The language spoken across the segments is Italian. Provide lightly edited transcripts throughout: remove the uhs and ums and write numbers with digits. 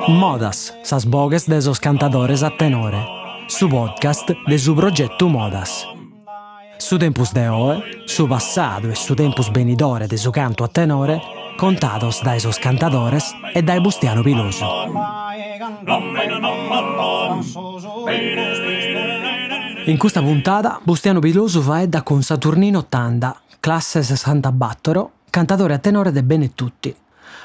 Modas, sas bogues de sos cantadores a tenore. Su podcast de su progetto Modas. Su tempus de oe, su passadu e su tempus benidore de su canto a tenore, contados dai sos cantadores e dai Bustiano Pilosu. In questa puntata Bustiano Pilosu faedda con Saturnino Tanda, classe 64, cantatore a tenore de Benetutti.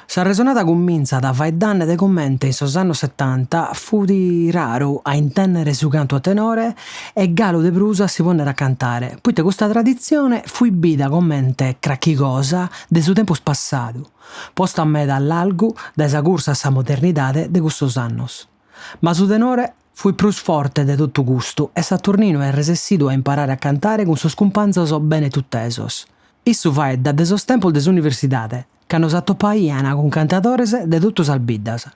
Sa resonata convinza da faeddanne de commenti in sos annos 70 fu di raru a intendere su canto a tenore e Galo de Prusa si ponere a cantare, poiché questa tradizione fu ibida commente cracchi cosa de su tempus passadu, posta a meda all'algu da sa cursa a sa modernidade de custos annos. Ma su tenore fu prus forte de tutto gustu e Saturnino è resessidu a imparare a cantare con sos cumpanzos benetuttesos. Issu faedda de sos tempos de s'universidade, che hanno s'attopaiana con cantatores de tuttos albiddas.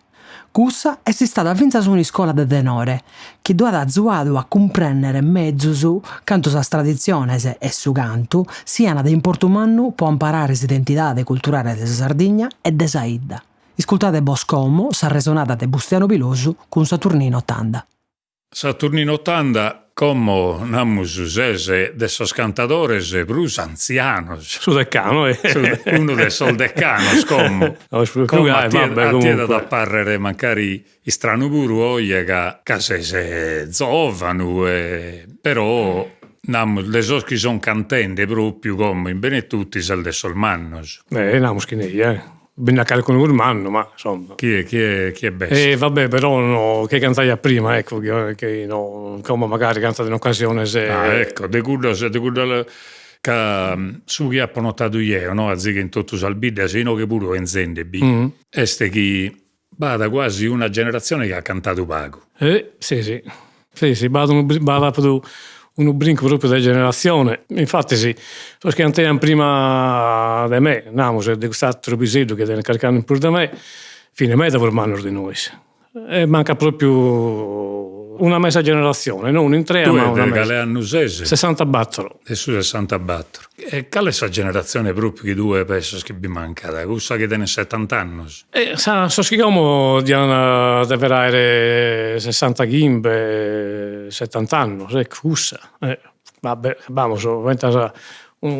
Cussa est istada finza su un'iscola de tenore, chi duat azuadu a cumprennere mezzus cantu sas tradiziones e su cantu siano de importumannu po imparare s'identidade culturale de sa Sardigna e de sa Idda. Iscultate Boscomo, sa resonata de Bustiano Pilosu con Saturnino Tanda. Saturnino Tanda, como namus sese de sos cantadores prus anzianos. Su decano, Uno de sos decanos, como. Attieda da parrere mancari istranu puru oie ca sese zovanu, però namus le sos chi son cantende proprio come in Benetutti sal de sos mannos. Namus chi nei, Bisogna calcolare un manno, ma insomma. Chi è best? Vabbè, però no, che cantai prima, ecco, che no, come magari cantate in occasione se... ecco, de quello che su chi ha notato io, no? A che in tutto salbide, sino che pure enzende bi. Este chi bada quasi una generazione che ha cantato pago. Sì, bada per un brinco proprio della generazione. Infatti sì, so che cantavano prima di me, namus di quest'altro episodio che caricano pure da me, fine meta per manno di noi. E manca proprio una mezza generazione, non in tre, ma una mezza. Quale anno sei? 64. E su 64. E qual è questa generazione proprio che due penso che vi manca? Questa che tiene 70 anni? So che come di avere 60 gimbe, 70 anni, ecco, questa. Vabbè, vamos, un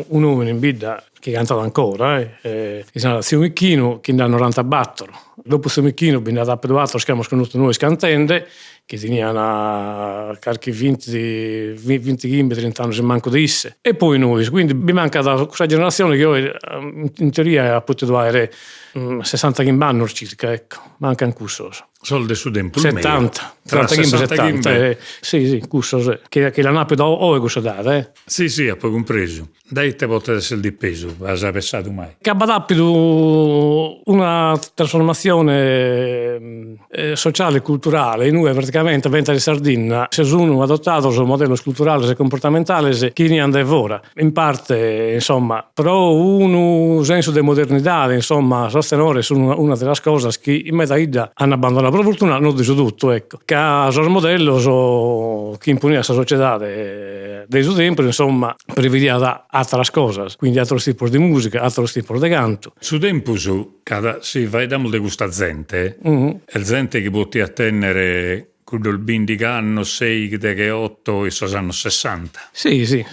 uomo in vita che cantava ancora, che sono Siumicchino, che da 94. Dopo Siumicchino, abbiamo dato per altro, siamo conosciuti noi scantende, che tenivano qualche 20 gimbe, 30 anni se manco di isse. E poi noi, quindi mi manca da questa generazione che io in teoria ha potuto avere 60 gimbe anni circa, ecco, manca un curso. Soldi su tempo 70, 30 gimbe, 70. Sì, curso, che la nappe da o è questa data, Sì, ha poi compreso. Dai te potete essere di peso, ha pensato mai. Che ha dato una trasformazione sociale e culturale, in noi praticamente venta di Sardegna, se sono adottato sul modello culturale e comportamentale che ne anda ora. In parte, insomma, però un senso di modernità, insomma, sostenere sono una delle cose che in metà Ida hanno abbandonato. Per fortuna non dice tutto, ecco. Che a sul modello che imponeva la società dei suoi tempi, insomma, prevedeva altre cose, quindi altri tipi di musica, altri tipi di canto. Su tempo si va da molto questa gente, è gente che poteva attendere quello il 20 anni, 6, 8 e sono anni 60. Sì.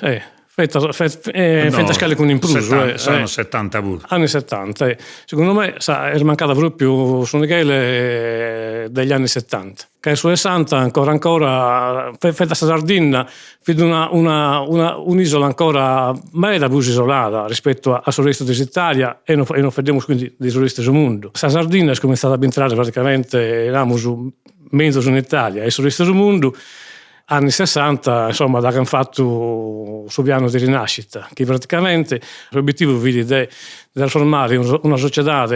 Fetta scale con impruso. Sono 70 pure. Anni 70. Secondo me è mancata proprio su Michele degli anni 70. Che su 60 ancora fetta Sardegna, un'isola ancora meda più isolata rispetto al resto dell'Italia e non vediamo quindi del resto del mondo. La Sardegna è cominciata a entrare praticamente mezzo in Italia e sul resto del mondo. Anni 60, insomma, da che hanno fatto sul piano di rinascita, che praticamente l'obiettivo è di trasformare una società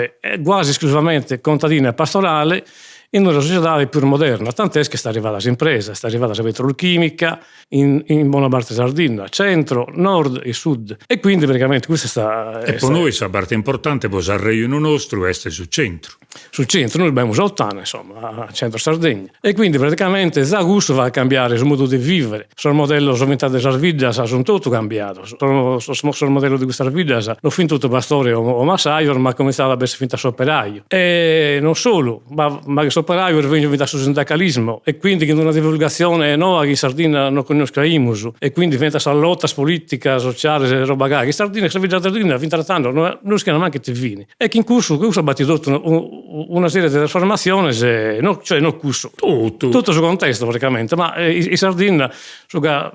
quasi esclusivamente contadina e pastorale in una società più moderna, tant'è che sta arrivata l'impresa, sta arrivata la petrolchimica in buona parte Sardegna, centro, nord e sud. E quindi praticamente questa E poi noi, la parte importante, poi il regno nostro è sul centro. sul centro, noi abbiamo Ottana, insomma, a centro Sardegna. E quindi praticamente da gusto va a cambiare il modo di vivere. Sul modello sono Sarvidas sono tutto cambiato. Sul modello di questa Sarvidas non fin tutto pastore o massaio, ma come stava a essere finta operaio. E non solo, ma che operaio è venuto sul sindacalismo e quindi con una divulgazione nuova che in Sardegna non conosciamo e quindi diventa la lotta politica, sociale, roba che in Sardegna, Sardegna, fin trattando, non si neanche TV. E che in corso ha battuto una serie di trasformazioni, cioè non curso, tutto sul contesto praticamente, ma in Sardegna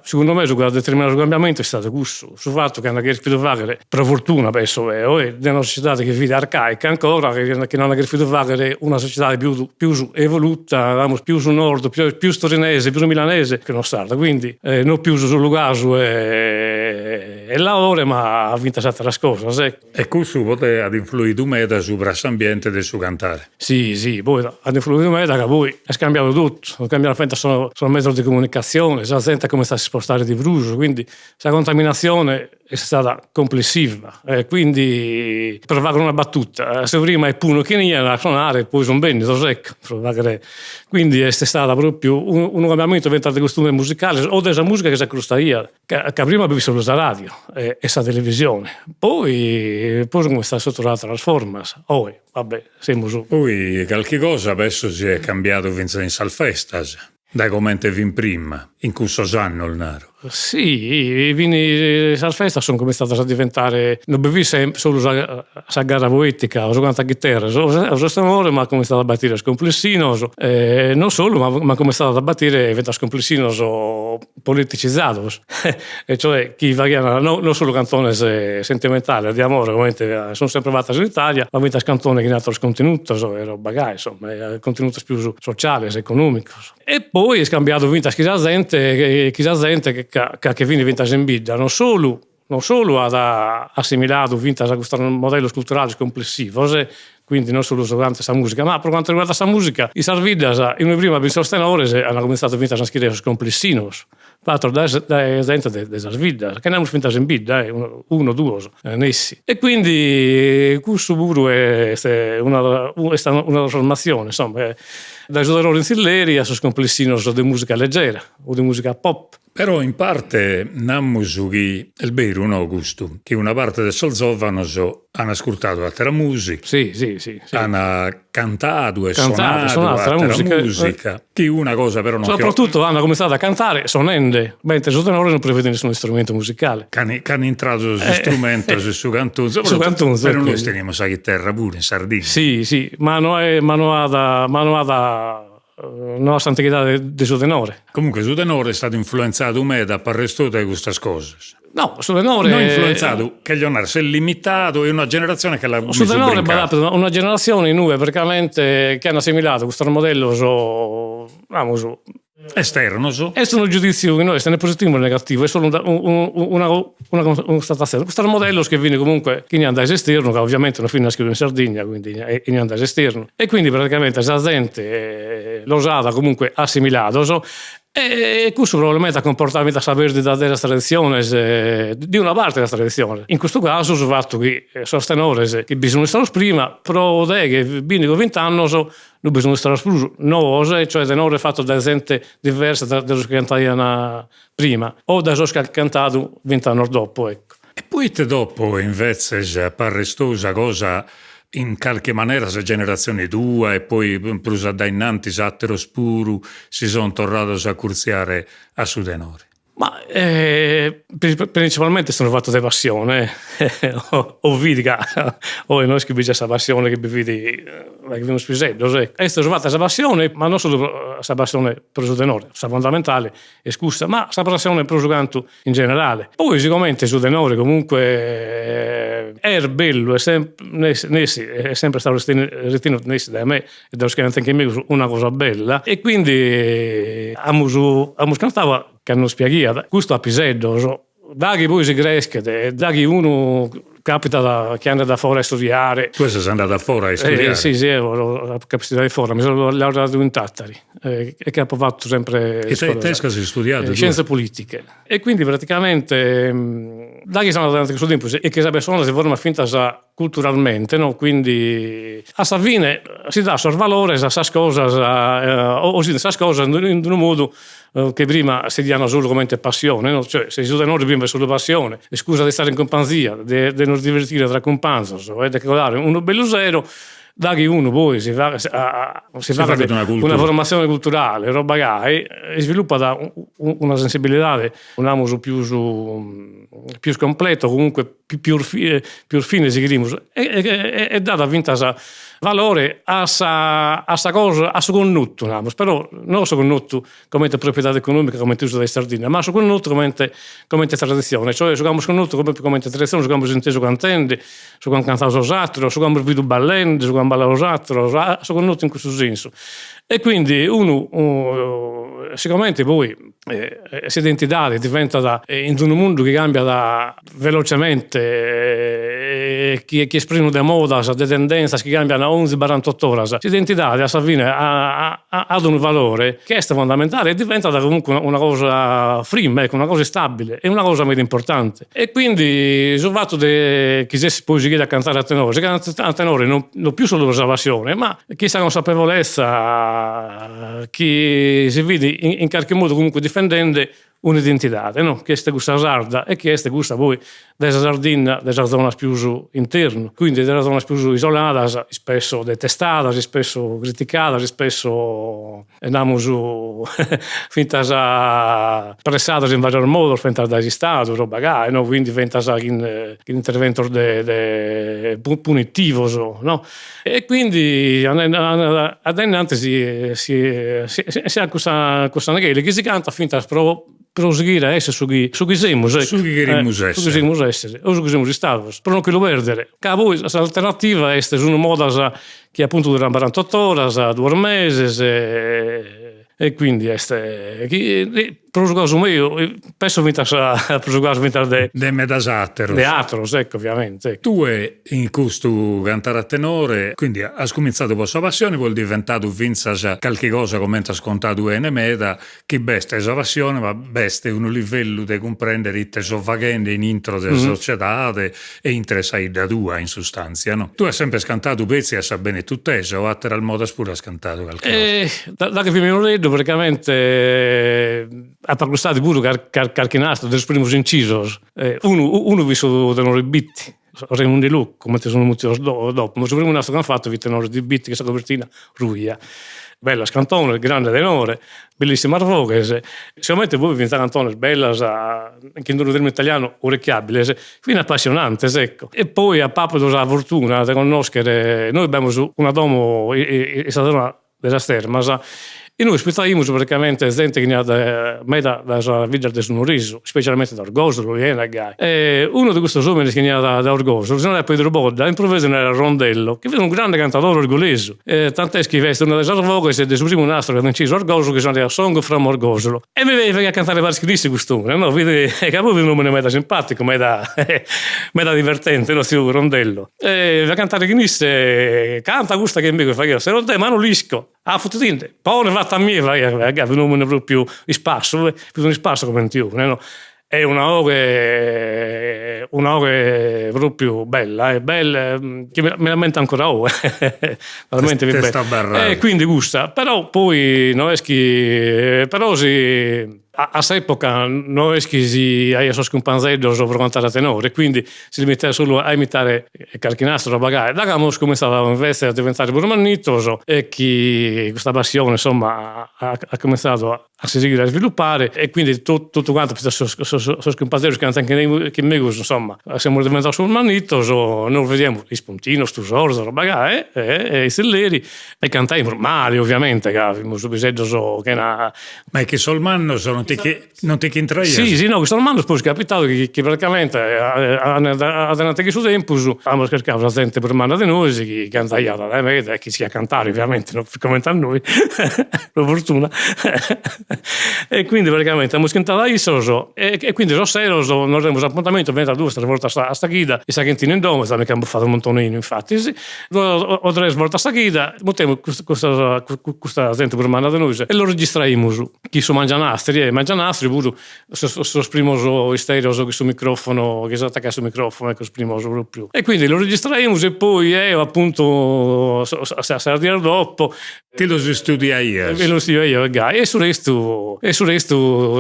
secondo me su determinato cambiamento è stato curso, sul fatto che hanno riuscito a fare, per fortuna penso, è una società che vive arcaica ancora, che non ha riuscito a fare una società più evoluta, più sul nord, più torinese, più milanese che non sarda, quindi non più sul Lugasu e la ore, ma ha vinto altre cose. E questo poteva influire meda su l'ambiente del suo cantare. Sì, poi ha influito meda che poi ha scambiato tutto, ha cambiato solo mezzo di comunicazione, la gente come sta a spostare di brucio, quindi la contaminazione è stata complessiva, quindi per fare una battuta, se prima è puno che non a suonare, poi sono bene, quindi è stata proprio un cambiamento dentro dei costumi musicali o della musica che si accrostaia, che prima avevi solo la radio e la televisione, poi come sta sottorato la forma, vabbè, siamo su. Poi qualche cosa adesso si è cambiato in Salfestas. Da come te vin prima, in questo anno il naro. Sì, i vini Salfesta sono cominciati a diventare, non bevi solo la gara poetica, o giocando a chitarra, o stanore, ma come stata a battire scomplessino, non solo, ma come stata a battire eventi scomplessino politicizzato, e cioè chi variano non solo canzoni sentimentali, di amore, ovviamente sono sempre fatte in Italia, ma eventi canzoni che hanno altri contenuti, e roba gai, insomma, contenuti più sociali, economici. E poi è scambiato vinta chi gente che viene vinta in bidda, non solo ha assimilato vinta a questo modello culturale complessivo, quindi non solo durante questa musica, ma per quanto riguarda questa musica, i Sarvidas, in prima per sostenere, hanno cominciato a vinta a scrivere complessivos, fatto da gente dei Sarvidas, che ne hanno vinta in bidda, uno, due, nessi. E quindi questo puro è una trasformazione, insomma, dai giorni in Silleri a complessino di musica leggera o di musica pop. Però in parte nammusu che il vero no gusto, che una parte del solzovano hanno ascoltato altra musica, sì. hanno cantato e suonato altra musica, che una cosa però non soprattutto hanno cominciato a cantare suonando, mentre sotto non prevede nessun strumento musicale. Che hanno entrato su strumento, su canzone, però noi teniamo la chitarra pure in Sardegna. Sì, ma non ha no santità di suo tenore. Comunque suo tenore è stato influenzato da Parrestuto e queste cose. No, suo tenore non influenzato, che gli si è limitato, è una generazione che l'ha suo tenore è una generazione nuova praticamente che hanno assimilato questo modello esterno. E sono giudizio che noi se ne positivo o negativo, è solo una constatazione. Questo modello che viene comunque che non da esterno, che ovviamente non finisce in Sardegna, quindi non da esterno. E quindi praticamente la gente lo usava comunque assimilato. E questo probabilmente ha comportato la perdita della tradizione, di una parte della tradizione. In questo caso, sul fatto che sostenere che bisogna stare prima, però che viene con 20 anni, non bisogna stare più nuove, cioè tenore fatto da gente diverse da quello che cantavano prima, o da quello che ha cantato 20 anni dopo, ecco. E poi dopo, invece, Parrestosa cosa in qualche maniera se generazione tua e poi prusa da innanti sattero spuru si sono tornati a curziare a su tenore. Ma principalmente sono fatto di passione, o vidica, o noi che questa passione che vedi che viene spisello, e sono fatta questa passione, ma non solo questa passione per il tenore, questa fondamentale, scusa, ma questa passione per il canto in generale. Poi sicuramente il tenore comunque è bello, è sempre stato ritenuto da me e da scherzo anche me una cosa bella, e quindi abbiamo cantato che hanno spiegato questo a Pisello, da che poi si cresce, da che uno capita che anda da fuori a studiare. Tu sei andata fuori a studiare? Sì, ho capito di fuori, mi sono laureato in Tattari e che ho fatto sempre e te hai studiato? Scienze politiche, e quindi praticamente da che sono tanti questo tempo e che la persona si forma finta culturalmente, no? Quindi a Savine si dà sul valore a queste cose o si dà queste cose in un modo che prima si diano solo come passione, no? Cioè se si usa noi prima solo passione, scusa di stare in compagnia, di non divertire tra compagni, e di creare uno bello zero. Da che uno poi si fa una formazione culturale, roba che e sviluppa da una sensibilità, più completo, comunque più fine si chiama, e data vinta valore a sta cosa, a suo connotto, però non suo connotto come proprietà economica, come uso delle sardine, ma suo connotto come tradizione, cioè su come connotto come tradizione, su come si inteso cantante, su come cantavo osatro, su come vedo ballando, su come ballavo osatro, su connotto in questo senso. E quindi uno sicuramente poi questa identità diventa in un mondo che cambia velocemente, che esprime da moda, da tendenze che cambiano a 11-48 ore. Questa identità alla fine ha un valore che è fondamentale e diventa comunque una cosa firme, una cosa stabile e una cosa molto importante. E quindi sul fatto che si può seguire a cantare a tenore non più solo per passione, ma questa consapevolezza che si vede in qualche modo comunque difendendo un'identità, no? Che è questa sarda e che è questa poi della Sardegna, della zona più interna, quindi della zona più isolata, spesso detestata, spesso criticata, spesso andiamo su finta pressata in vario modo, finta da Stato, roba che, no? Quindi finta in intervento punitivo, no? E quindi adesso si ha questa neghe che si canta finta proseguire a essere su chi siamo, su chi queremos essere, o su chi siamo stati, per non che lo perdere. Che poi l'alternativa è una moda che appunto dura 48 ore, 2 mesi, e quindi per un caso mio penso che de medasateros de atros, ecco, ovviamente. Tu in questo cantare a tenore, quindi hai cominciato con la passione, poi è diventato vinza qualche cosa come ti ha scontato in meta, che beste è la passione, ma beste è un livello di comprendere te sovvagende in intro della società e interessai da tua in sostanza, no? Tu hai sempre scantato pezzi e sa bene tu te, o a te al modo pure hai scantato qualche cosa? Da che mi vedo praticamente a parlare pure qualche nastro del primo inciso, uno visto tenore bitti, un di look, come te sono molti dopo, ma il primo nastro che hanno fatto vi tenore di bitti, questa copertina ruia, bella scantone, grande tenore, bellissima voce, sicuramente voi vi cantone bella, che non termine italiano orecchiabile, fino appassionante, ecco. E poi a Papo la fortuna di conoscere, noi abbiamo una domo e stata della Sterma, e noi ospitavamo praticamente gente che da vita del Sonoriso, specialmente da Orgosolo, e uno di questi uomini che da Orgosolo, se non è Pedro Bodda, improvvisato nel Rondello, che è un grande cantatore orgoglioso. Tant'è che veste una delle voci del suo primo nastro che ha inciso Orgosolo, che sono a Song from Orgosolo. E mi vede a cantare vari scritti quest'uomo, no? Vede che poi un nome meta simpatico, meta divertente, no? Sto Rondello. E a cantare che nisse, canta questa che mi fa, se non te, ma non lisco. Ah, fottutinte, poi ne va a me, un nome proprio spasso, più un spasso come più, no? È una ore proprio bella, che me la mente ancora veramente bella. Quindi gusta, però poi non è che però a quest'epoca non è che si hai suo scompanzello per cantare a tenore, quindi si limitava solo a imitare qualche nastro, roba che da abbiamo cominciato invece a diventare burmannito e che questa passione insomma ha cominciato a seguire a sviluppare e quindi tutto quanto sono scompanzello che anche me insomma siamo diventati burmannito, noi vediamo gli spuntini, stu sordo, roba che e i selleri e cantiamo male ovviamente, che abbiamo bisogno che ma è che solmanno sono non ti intraia? Sì, no, questo romano poi è capitato che praticamente ad che suo tempo abbiamo cercato la gente per mano di noi che cantaiata da me e che si a cantare ovviamente non come a noi per fortuna E quindi praticamente abbiamo schiantato Issoso e quindi lo seroso non abbiamo appuntamento 22 volte a sta guida e sa che in dome sta che abbiamo fatto un montonino infatti sì. O 3 volte a sta guida mettiamo questa gente per mandare noi e lo registriamo chi su mangianastri pure so sprimoso stereoso che su microfono che si attacca sul microfono ecco sprimoso proprio e quindi lo registriamo e poi appunto a dire dopo ti lo studiai e lo studio io e su resto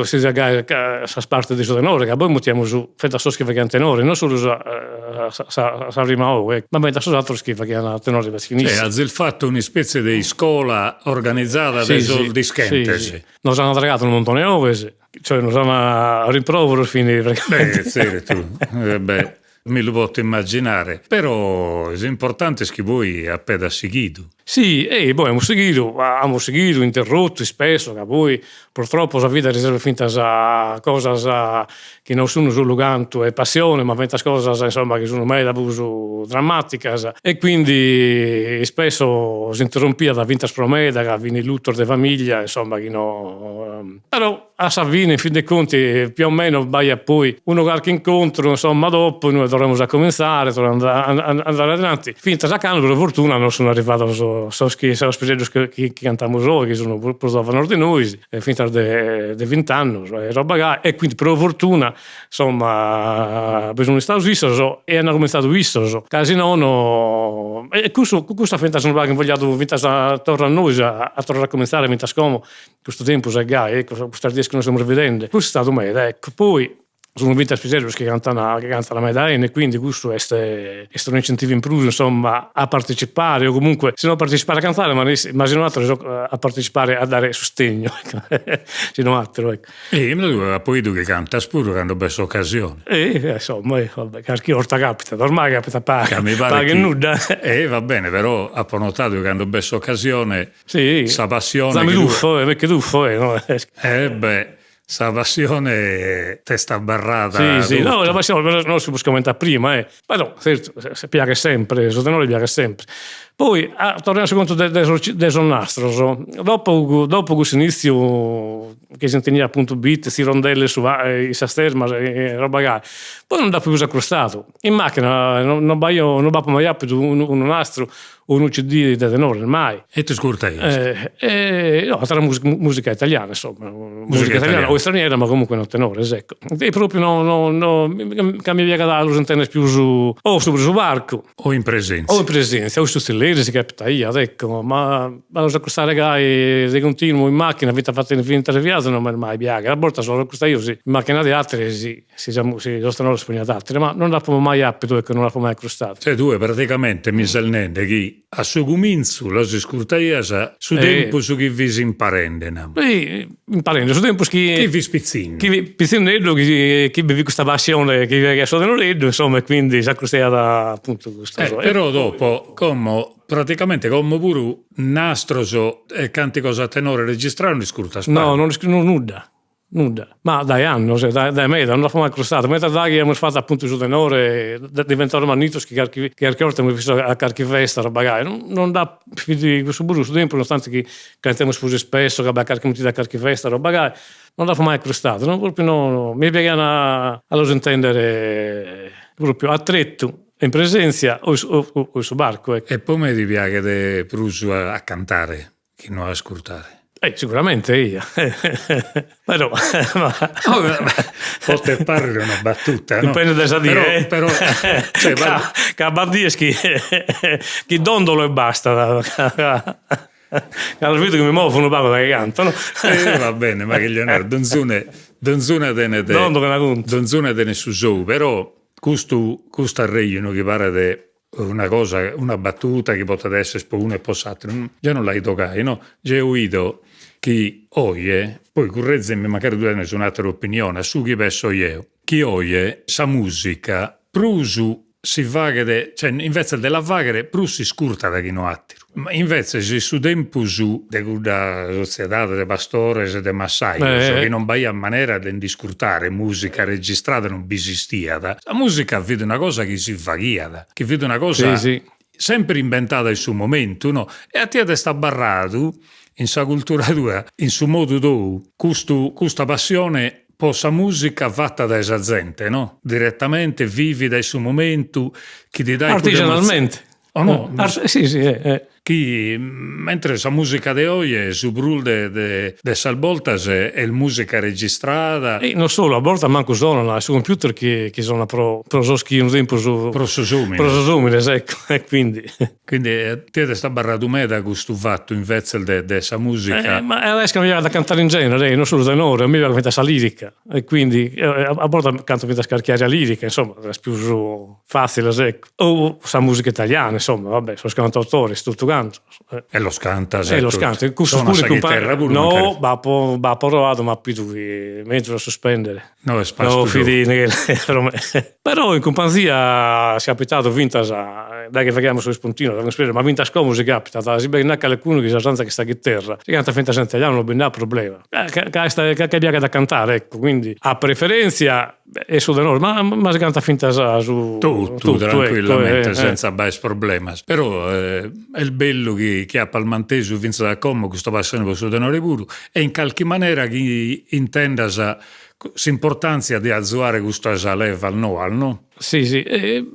si sa parte di tenore che poi mettiamo su fetta so schifa che è un tenore non solo sa prima ma mentre so altro schifa che è un tenore per finire il fatto una specie di scuola organizzata dai soldi schentesi non hanno tragato un montone ovese cioè non hanno a rimprovero finire sì, tu beh mi lo posso immaginare, però è importante che voi appena seguito. Sì, e poi abbiamo seguito interrotti spesso, che poi purtroppo la vita riserva finta a cose che non sono solo canto e passione, ma finta cose insomma che sono mai d'abuso drammatiche e quindi spesso si interrompia da vinta spromeda, che viene il lutto di famiglia, insomma che no. Però a Savino in fin dei conti più o meno vai poi uno qualche incontro, insomma dopo noi dovremmo cominciare, andare avanti. Finta a canto per fortuna non sono arrivato sono spiriti che cantiamo solo, che sono purtroppo di noi, finita di 20 anni, e quindi per fortuna, insomma, bisogna stare visto e hanno cominciato visto, casi no, e questa finta sono vogliato vinta torna a noi, a tornare a cominciare, vinta scomo, questo tempo, ecco, questa che non stiamo rivedendo, questo è stato meglio, ecco, poi sono vinti a Spisello che cantano la medaglia e quindi questo è un incentivo in più insomma a partecipare o comunque se non partecipare a cantare ma se non altro a partecipare a dare sostegno se non altro ecco. E poi tu che canta pure quando bella occasione insomma che orta capita ormai capita paga nuda va bene però ha notato che quando bella occasione sì sa passione sa perché tuffo no? Beh sa passione testa barrata sì no la passione non si può commentare prima però certo si piace sempre il tenore piace sempre poi torniamo al conto del nastro dopo questo inizio che si intendeva appunto beat si rondelle su i sasterma e roba gara poi non da più accostato in macchina non va mai più un nastro o un CD di tenore mai e ti scurtai no tra musica italiana insomma musica italiana o straniera ma comunque non tenore ecco e proprio che mi viene da lo sentire più su barco o in presenza o su stellere si capita ecco ma lo accostare di continuo in macchina vita fatta in finta viaggio non mi mai piace a volte solo accosta io sì in macchina di altri si sostengono spugnato altri ma non l'ho mai appido ecco non l'ho mai accostato cioè tu praticamente mi salnende chi a suo comincio lo si scurtaiasa su tempo su chi vi si imparendena imparendo su tempo chi vi spizzino chi pizzinello chi bevi questa passione che sono nell'eddo insomma e quindi si accostava appunto questo però dopo praticamente come pure nastroso e canti cosa a tenore registrare non scurta no non scrivo nulla ma dai anni dai me non l'ho mai accostato mentre dai abbiamo fatto appunto su tenore diventare manitos che qualche volta mi ho visto a carchivesta roba non dà questo burro su tempo nonostante che cantiamo sposi spesso che abbiamo carchimenti da carchivesta roba non l'ho mai accostato non proprio no mi piacciono allo intendere proprio a tretto in presenza o su barco ecco. E poi mi ti piace pruso a cantare che non a ascoltare sicuramente io però poter parlare una battuta dipende da sadire però cioè, che dondolo e basta allora vedo che mi muovo un poco da cantano va bene ma che Leonardo donzuna tene su show però questo arreglio che pare di una cosa, una battuta che potrebbe essere una e possato, io non l'hai toccato, no? Io ho udito che oie, poi currezzemi magari tu hai un'altra opinione, su chi penso io, che oie, sa musica, prusu si vaghere, cioè invece della vaghere, prusu si scurta da chi no attiro. Ma invece se su tempo su da società de pastores e de massai che non vai a maniera di discurtare musica registrata non bisistia la musica vede una cosa che si vaghia che vede una cosa sempre inventata in suo momento, no? E a te sta barrato in sa cultura tua, in suo modo tu, questa passione per sa musica fatta da esa gente, no? Direttamente, vivi dal suo momento, chi ti dai... Artigianalmente. Oh no? Sì. Chi, mentre la musica di oggi è su brul de salvoltas è musica registrata. E non solo, a volte manco suonano su computer che sono pro soschi un tempo su prososumines, ecco, e quindi te sta barrato me da questo fatto invece di sa musica. Ma adesso mi viene da cantare in genere, non solo tenore, mi viene da sa lirica, e quindi a volte canto da scarchiare a lirica, insomma, è più facile, ecco. O sa musica italiana, insomma, vabbè, sono cantautori, tutto canto. E lo scanta, lo scanta. Suona la chitarra pure? No, va provato, ma più tu mezzo da sospendere. No, è spazio. Però in compagnia si è capitato vinta, dai che facciamo sul spuntino, ma vinta scomodo si capita, si vede anche qualcuno che sa senza questa chitarra, si canta finta senza italiano, non ha problema. Che abbia da cantare, ecco, quindi a preferenza è su da noi, ma si canta finta su tutto tranquillamente, ecco, senza bei problemi. Però è il bello che ha palmanteso vinza da come questo passione per su da noi pure, e in qualche maniera che intenda l'importanza di azzuare questa leva al no? Sì,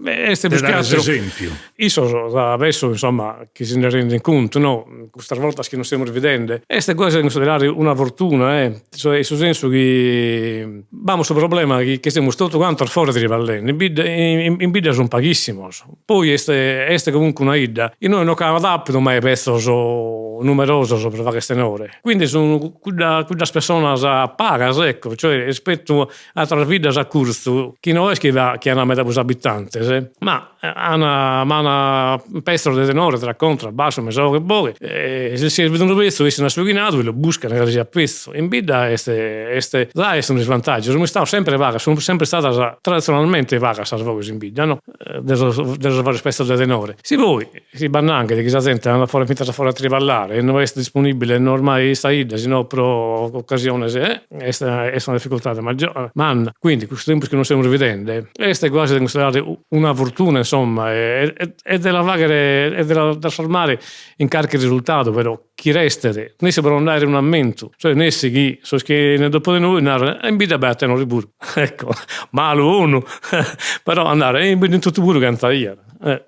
questo è dare esempio. Io adesso, insomma, che se ne rende conto, no? Questa volta che non stiamo rivedendo, queste cose considerare una fortuna, cioè, nel senso che abbiamo questo problema che stiamo tutto quanto al fuori di Rivallene, in bidda sono pochissimi, poi queste comunque una idea, e noi non abbiamo dato mai peso numeroso per fare queste ore, quindi sono quelle persone pagas, ecco, cioè rispetto a altre vite a corso, che non è che hanno metà abitanti, ma hanno pestro di tenore tra contra, basso, messo che boe, se si vedono questo, si hanno sfugginato e lo buscano che si appesso. In vita è un svantaggio, sono stato sempre vaga, sono sempre stata tradizionalmente vaga a voi in vita, no? Del fare spesso di tenore. Si voi, si banna anche di chi si sente, hanno fuori finta fuori a triballare, e non è disponibile, non ormai sta ida, sino pro occasione, è una difficoltà maggiore, ma quindi questo tempo che non stiamo rivedendo, queste cose da considerare una fortuna, insomma, e della vagare e della trasformare in qualche risultato, però chi resta ne si può andare un aumento, cioè ne si chi so che ne dopo di noi in vita betta non ribur, ecco, malo uno però andare in tutto pure cantaia.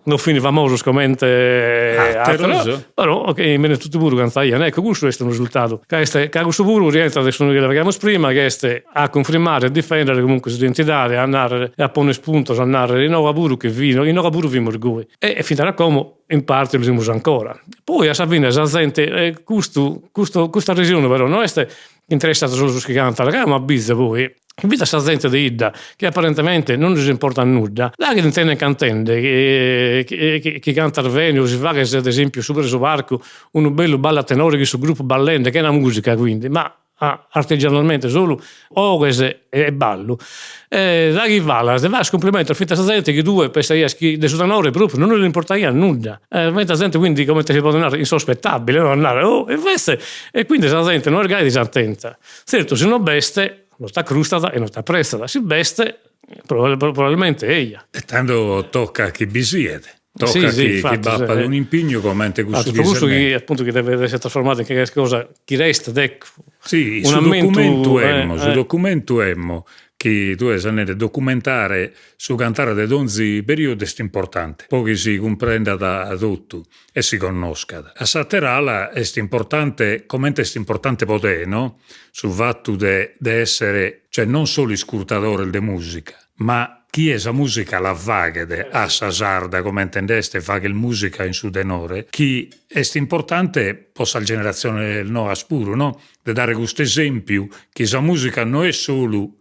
Non fini famoso come però ok, in tutto pure cantaia, ecco, questo è un risultato che questo pure rientra adesso noi che vediamo prima, che è a confermare e difendere comunque l'identità, a andare a porre spunto, a andare in nuova pure che vino, in nuova pure vimo orgoglio e finita a come in parte lo usiamo ancora. Poi a Savina si sente questa regione però non è interessata solo su chi canta, la ma bizza poi invita sta gente di Idda che apparentemente non ci importa nulla, là che intende cantante che canta il venio, si fa che ad esempio super su barco un bello balla tenore che sul gruppo ballente che è una musica quindi, ma artigianalmente solo ogese e ballo da chi va complimento al finta gente che due pensaia che del sudanore proprio non gli importaia nulla mentre la gente quindi come si può andare insospettabile non andare e quindi la gente non è disattenta, certo se non beste non sta crustata e non sta prestata, si beste probabilmente ella. E tanto tocca a chi bisiede. Tocca chi bappa di un impegno come questo che appunto che deve essere trasformato in qualche cosa che resta ecco. Sì, sul documento emmo che tu hai documentare su cantare di ogni periodo è importante, poi si comprenda da tutto e si conosca. A Saterala è importante, come è importante potere, no? Sul fatto di essere, cioè non solo scrutatore di musica, ma chi è la musica la vaghe a sa sarda, come intendeste, fa che la musica in su tenore, chi è importante possa la generazione nuova spuro, no? De dare questo esempio che la musica non è solo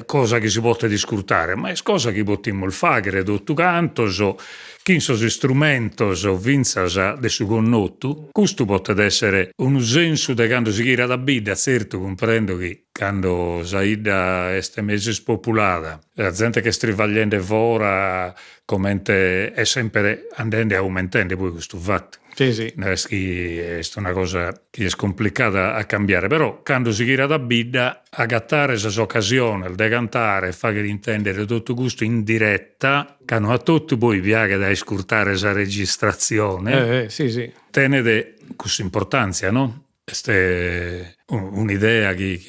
cosa che si può discutare, ma è cosa che possiamo fare, tutto canto, chi so strumento, vinza de su connotto, questo può essere un senso di quando si gira da bida, certo comprendo che quando Saida è mezzo spopolata, la gente che strivagliende fora è sempre andando e aumentando poi questo fatto. Sì. È una cosa che è complicata a cambiare, però quando si gira da bida, agattare questa occasione, di cantare, fare intendere tutto questo in diretta, che a tutti poi piace da ascoltare esa registrazione. Sì. Tenede questa importanza, no? Questa un'idea che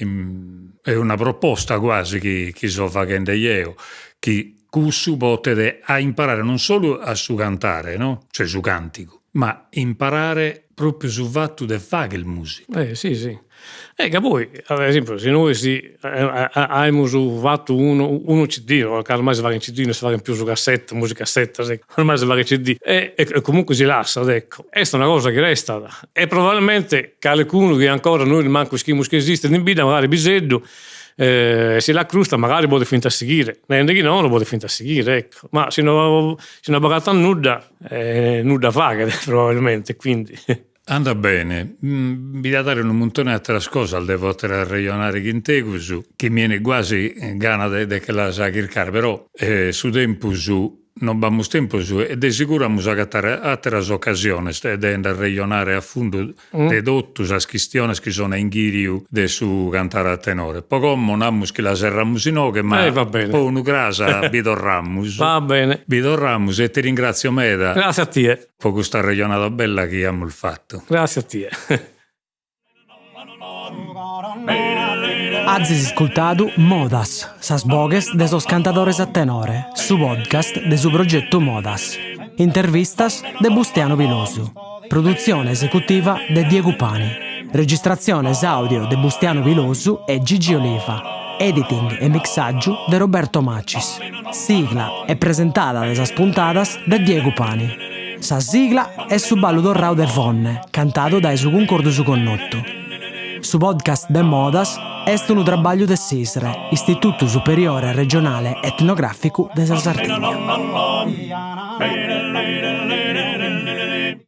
è una proposta quasi che sto facendo io, che cussu potete a imparare non solo a su cantare, no? Cioè su cantico, ma imparare proprio su fatto di fare il musica. Sì. Che poi, ad esempio, se noi abbiamo fatto uno CD, ormai si fa in CD, non si fa più su cassetta, musicassetta, ormai si fa in CD, e comunque si lascia, ecco. Questa è una cosa che resta. E probabilmente qualcuno che ancora noi manco schimo che esiste in vita, magari biseddo, se la crusta magari può finta a seguire, niente che non lo può finta a seguire, ecco. Ma se non pagata nulla fare probabilmente, quindi. Anda bene, vi da dare un montone di altre cose al devo ragionare su che viene quasi gana de che la sa cercare, però su tempo su non abbiamo tempo su e di sicuro abbiamo scattare altre occasioni de ragionare a fondo de dottus as questioni che sono in ghirio de su cantare a tenore. Poco non abbiamo che la serramus in oche, ma va bene. Una grasa bidorramus. Va bene. Bidorramus e ti ringrazio Meda. Grazie a te. Per questa ragionata bella che abbiamo fatto. Grazie a te. Azis ascoltado Modas, sas bogues de sos cantadores a tenore, su podcast de su progetto Modas. Intervistas de Bustiano Pilosu. Produzione esecutiva de Diego Pani. Registrazione audio de Bustiano Pilosu e Gigi Oliva. Editing e mixaggio de Roberto Macis. Sigla è presentata de sas puntadas de Diego Pani. Sa sigla è su ballo dorrao de Vonne, cantato dai su concordo su connotto. Su podcast de Modas est un trabalho de SISRE, Istituto Superiore Regionale Etnografico de Sardegna.